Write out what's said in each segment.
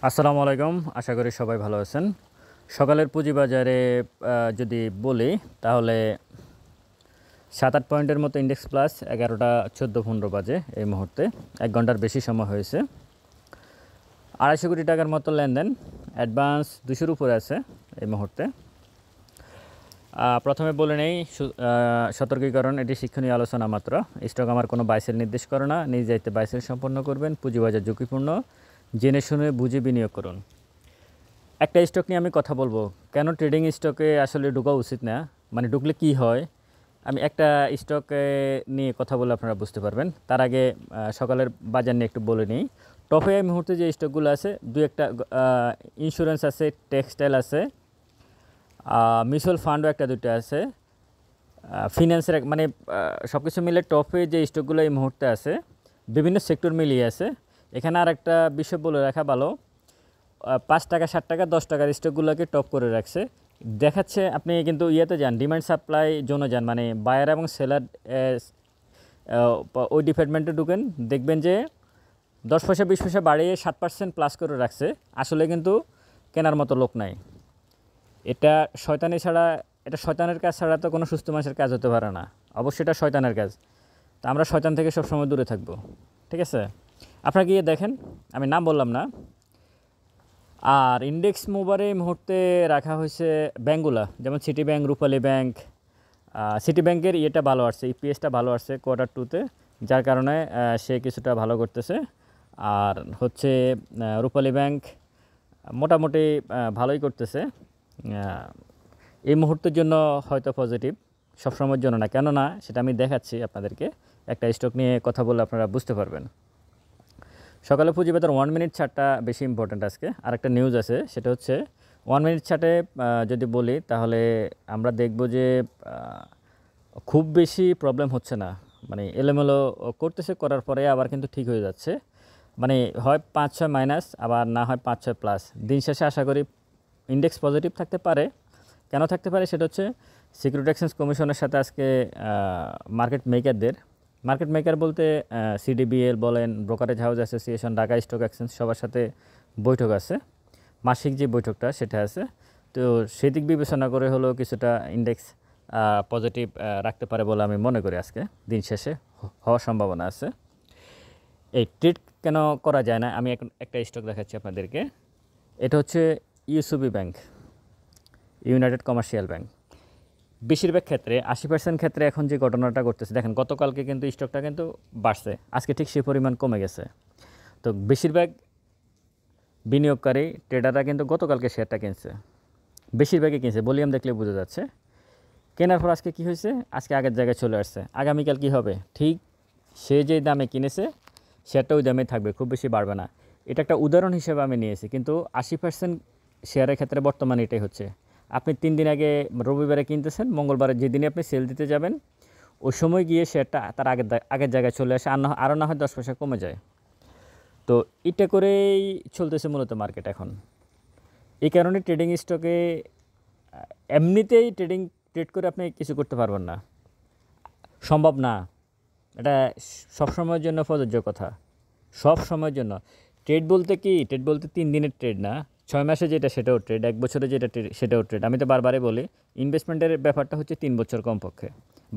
আসসালামু আলাইকুম। আশা করি সবাই ভালো আছেন। সকালের পুঁজিবাজারে যদি বলি তাহলে ৭-৮ পয়েন্টের মতো ইন্ডেক্স প্লাস ১১টা ১৪-১৫ বাজে এই মুহূর্তে ১ ঘন্টার বেশি সময় হয়েছে। ২৫০ কোটি টাকার মতো লেনদেন, অ্যাডভান্স ২০০-র উপরে আছে এই মুহূর্তে। প্রথমে বলে নেই সতর্কীকরণ, এটি শিক্ষণীয় আলোচনা মাত্র। স্টক আমার কোনো বাইসেল নির্দেশ করে না, নিজ দায়িত্বে বাইসেল সম্পন্ন করবেন। পুঁজিবাজার ঝুঁকিপূর্ণ, জেনে শুনে বুঝে বিনিয়োগ করুন। একটা স্টক নিয়ে আমি কথা বলবো, কেন ট্রেডিং স্টকে আসলে ঢোকা উচিত না, মানে ঢুকলে কি হয়। আমি একটা স্টকে নিয়ে কথা বলে আপনারা বুঝতে পারবেন। তার আগে সকালের বাজার নিয়ে একটু বলে নিই। টপে এই মুহূর্তে যে স্টকগুলো আছে, দুই একটা ইন্স্যুরেন্স আছে, টেক্সটাইল আছে, মিউচুয়াল ফান্ডও একটা দুটো আছে, ফিন্যান্সের মানে সব কিছু মিলে টপে যে স্টকগুলো এই মুহূর্তে আছে বিভিন্ন সেক্টর মিলিয়ে আছে। এখানে আর একটা বিষয় বলে রাখা ভালো, ৫ টাকা ৭ টাকা 10 টাকার স্টকগুলোকে টপ করে রাখছে দেখাচ্ছে। আপনি কিন্তু ইয়েতে যান, ডিমান্ড সাপ্লাই জোনে যান, মানে বায়ার এবং সেলার ওই ডিপার্টমেন্টে ঢুকেন, দেখবেন যে 10 পয়সা 20 পয়সা বাড়িয়ে 7% প্লাস করে রাখছে। আসলে কিন্তু কেনার মতো লোক নাই। এটা শয়তানি ছাড়া, এটা শয়তানের কাজ ছাড়া তো কোনো সুস্থ মানুষের কাজ হতে পারে না। অবশ্যই এটা শয়তানের কাজ। তো আমরা শয়তান থেকে সবসময় দূরে থাকবো, ঠিক আছে। আপনারা গিয়ে দেখেন, আমি নাম বললাম না। আর ইন্ডেক্স মুভারে এই মুহূর্তে রাখা হয়েছে ব্যাঙ্কগুলা, যেমন সিটি ব্যাংক, রূপালী ব্যাংক। সিটি ব্যাংকের ইয়েটা ভালো আসছে, ইপিএসটা ভালো আসছে কোয়ার্টার 2-তে, যার কারণে সে কিছুটা ভালো করতেছে। আর হচ্ছে রূপালী ব্যাংক মোটামুটি ভালোই করতেছে এই মুহূর্তের জন্য, হয়তো পজিটিভ, সবসময়ের জন্য না। কেন না সেটা আমি দেখাচ্ছি আপনাদেরকে। একটা স্টক নিয়ে কথা বলে আপনারা বুঝতে পারবেন। সকালে পুঁজিবাজার 1 মিনিট চার্টটা বেশি ইম্পর্ট্যান্ট আজকে। আরেকটা নিউজ আছে, সেটা হচ্ছে 1 মিনিট চার্টে যদি বলি তাহলে আমরা দেখব যে খুব বেশি প্রবলেম হচ্ছে না, মানে এলোমেলো করতেছে, করার পরে আবার কিন্তু ঠিক হয়ে যাচ্ছে। মানে হয় 5-6 মাইনাস, আবার না হয় 5-6 প্লাস। দিন শেষে আশা করি ইন্ডেক্স পজিটিভ থাকতে পারে। কেন থাকতে পারে সেটা হচ্ছে সিকিউরিটি এক্সচেঞ্জ কমিশনের সাথে আজকে মার্কেট মেকার বলতে সিডিবিএল বলেন, brokerage house association, Dhaka stock exchange, সবার সাথে বৈঠক আছে। মাসিক যে বৈঠকটা সেটা আছে। তো সেদিক বিবেচনা করে হলেও কিছুটা ইন্ডেক্স পজিটিভ রাখতে পারে বলে আমি মনে করি। আজকে দিন শেষে হওয়ার সম্ভাবনা আছে। এই ট্রেড কেন করা যায় না, আমি এখন একটা স্টক দেখাচ্ছি আপনাদেরকে। এটা হচ্ছে UCB bank, United commercial bank. বেশিরভাগ ক্ষেত্রে 80% ক্ষেত্রে এখন যে ঘটনাটা করতেছে, দেখেন গতকালকে কিন্তু স্টকটা কিন্তু বাড়ছে, আজকে ঠিক সেই পরিমাণ কমে গেছে। তো বেশিরভাগ বিনিয়োগকারী ট্রেডাররা কিন্তু গতকালকে শেয়ারটা কিনছে, বেশিরভাগই কিনছে, ভলিউম দেখলে বোঝা যাচ্ছে। কেনার পর আজকে কী হয়েছে, আজকে আগের জায়গায় চলে আসছে। আগামীকাল কি হবে, ঠিক সে যে দামে কিনেছে শেয়ারটা ওই দামে থাকবে, খুব বেশি বাড়বে না। এটা একটা উদাহরণ হিসেবে আমি নিয়েছি, কিন্তু 80% শেয়ারের ক্ষেত্রে বর্তমানে এটাই হচ্ছে। আপনি 3 দিন আগে রবিবারে কিনতেছেন, মঙ্গলবারে যেদিনে আপনি সেল দিতে যাবেন ওই সময় গিয়ে শেয়ারটা তার আগের জায়গায় চলে আসে, আরও না হয় 10 পয়সা কমে যায়। তো এটা করেই চলতেছে মূলত মার্কেট এখন। এই কারণে ট্রেডিং স্টকে এমনিতেই ট্রেড করে আপনি কিছু করতে পারবেন না, সম্ভব না। এটা সব সময়ের জন্য প্রযোজ্য কথা, সব সময়ের জন্য। ট্রেড বলতে কি, ট্রেড বলতে 3 দিনের ট্রেড না, 6 মাসে যেটা সেটাও ট্রেড, 1 বছরে যেটা ট্রেড সেটাও ট্রেড। আমি তো বারবারই বলি, ইনভেস্টমেন্টের ব্যাপারটা হচ্ছে 3 বছর কমপক্ষে,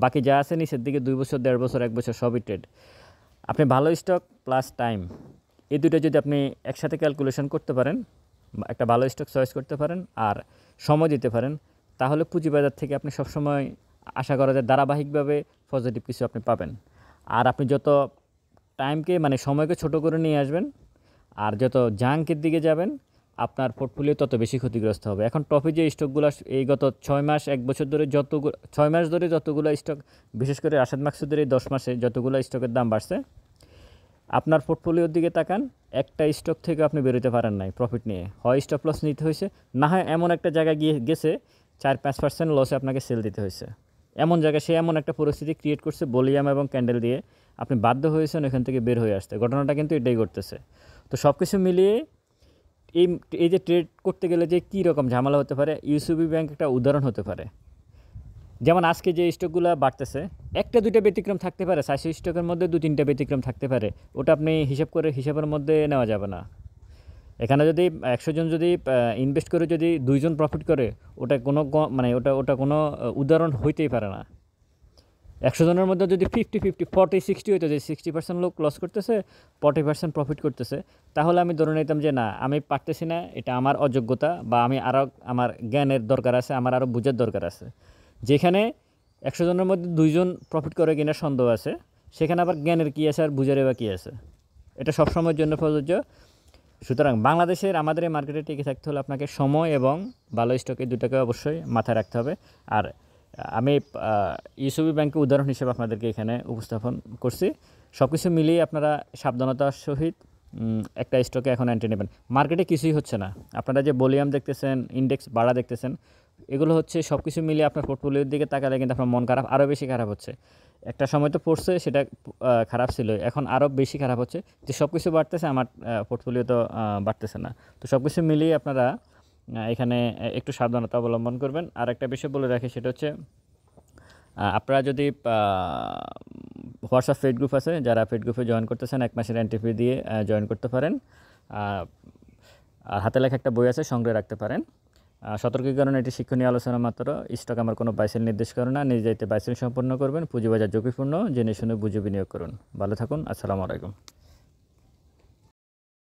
বাকি যা আছে নিচের দিকে 2 বছর, 1.5 বছর, 1 বছর সবই ট্রেড। আপনি ভালো স্টক প্লাস টাইম, এই দুটো যদি আপনি একসাথে ক্যালকুলেশন করতে পারেন, একটা ভালো স্টক চয়েস করতে পারেন আর সময় দিতে পারেন, তাহলে পুঁজিবাজার থেকে আপনি সবসময় আশা করা যায় ধারাবাহিকভাবে পজিটিভ কিছু আপনি পাবেন। আর আপনি যত টাইমকে মানে সময়কে ছোট করে নিয়ে আসবেন আর যত জাঙ্কের দিকে যাবেন, আপনার পোর্টফোলিও তত বেশি ক্ষতিগ্রস্ত হবে। এখন টপে যে স্টকগুলো এই গত 6 মাস 1 বছর ধরে 6 মাস ধরে যতগুলো স্টক, বিশেষ করে রাশেদ মাকসুদের এই 10 মাসে যতগুলো স্টকের দাম বাড়ছে, আপনার পোর্টফোলিওর দিকে তাকান, একটা স্টক থেকে আপনি বেরোতে পারেন নাই প্রফিট নিয়ে, হয় স্টপ লস নিতে হয়েছে, না হয় এমন একটা জায়গায় গেছে 4-5% লসে আপনাকে সেল দিতে হয়েছে। এমন জায়গায় সে এমন একটা পরিস্থিতি ক্রিয়েট করছে ভলিউম এবং ক্যান্ডেল দিয়ে, আপনি বাধ্য হয়েছেন এখান থেকে বের হয়ে আসতে। ঘটনাটা কিন্তু এটাই ঘটতেছে। তো সব কিছু মিলিয়ে এই যে ট্রেড করতে গেলে যে কী রকম ঝামেলা হতে পারে, ইউসিবি ব্যাংক একটা উদাহরণ হতে পারে। যেমন আজকে যে স্টকগুলো বাড়তেছে, একটা দুইটা ব্যতিক্রম থাকতে পারে, 400 স্টকের মধ্যে 2-3টা ব্যতিক্রম থাকতে পারে, ওটা আপনি হিসাব করে হিসাবের মধ্যে নেওয়া যাবে না। এখানে যদি 100 জন যদি ইনভেস্ট করে যদি 2 জন প্রফিট করে, ওটা কোনো মানে ওটা কোনো উদাহরণ হইতেই পারে না। 100 জনের মধ্যে যদি 50-50 40-60 হইতো, যে 60% লোক লস করতেছে, 40% প্রফিট করতেছে, তাহলে আমি ধরে নিতাম যে না, আমি পারতেছি না, এটা আমার অযোগ্যতা, বা আমি আরও আমার জ্ঞানের দরকার আছে, আমার আরও বুঝার দরকার আছে। যেখানে 100 জনের মধ্যে 2 জন প্রফিট করে কিনা সন্দেহ আছে, সেখানে আবার জ্ঞানের কী আছে আর বুঝারে বা কী আছে? এটা সবসময়ের জন্য প্রযোজ্য। সুতরাং বাংলাদেশের আমাদের এই মার্কেটে টিকে থাকতে হলে আপনাকে সময় এবং ভালো স্টক, এই দুটাকে অবশ্যই মাথায় রাখতে হবে। আর আমি ইউসিবি ব্যাংকের উদাহরণ হিসেবে আপনাদেরকে এখানে উপস্থাপন করছি। সব কিছু মিলিয়ে আপনারা সাবধানতার সহিত একটা স্টকে এখন এন্ট্রি নেবেন। মার্কেটে কিছুই হচ্ছে না, আপনারা যে ভলিউম দেখতেছেন, ইন্ডেক্স বাড়া দেখতেছেন, এগুলো হচ্ছে সব কিছু মিলিয়ে আপনার পোর্টফোলিওর দিকে তাকালে কিন্তু আপনার মন খারাপ, আরও বেশি খারাপ হচ্ছে। একটা সময় তো পড়ছে, সেটা খারাপ ছিল, এখন আরও বেশি খারাপ হচ্ছে যে সব কিছু বাড়তেছে, আমার পোর্টফোলিও তো বাড়তেছে না। তো সব কিছু মিলিয়ে আপনারা এখানে একটু সাবধানতা অবলম্বন করবেন। আর একটা বিষয় বলে রাখি, সেটা হচ্ছে আপনারা যদি হোয়াটসঅ্যাপ পেড গ্রুপ আছে, যারা পেড গ্রুপে জয়েন করতেছেন 1 মাসের এন্ট্রি ফি দিয়ে জয়েন করতে পারেন। আর হাতে লেখা একটা বই আছে, সংগ্রহে রাখতে পারেন। সতর্কীকরণ, এটি শিক্ষণীয় আলোচনা মাত্র। স্টক আমার কোনো বাইসেল নির্দেশ করে না, নিজ দায়িত্বে বাইসেল সম্পন্ন করবেন। পুঁজিবাজার ঝুঁকিপূর্ণ, জেনে শুনে বুঝে বিনিয়োগ করুন। ভালো থাকুন, আসসালামু আলাইকুম।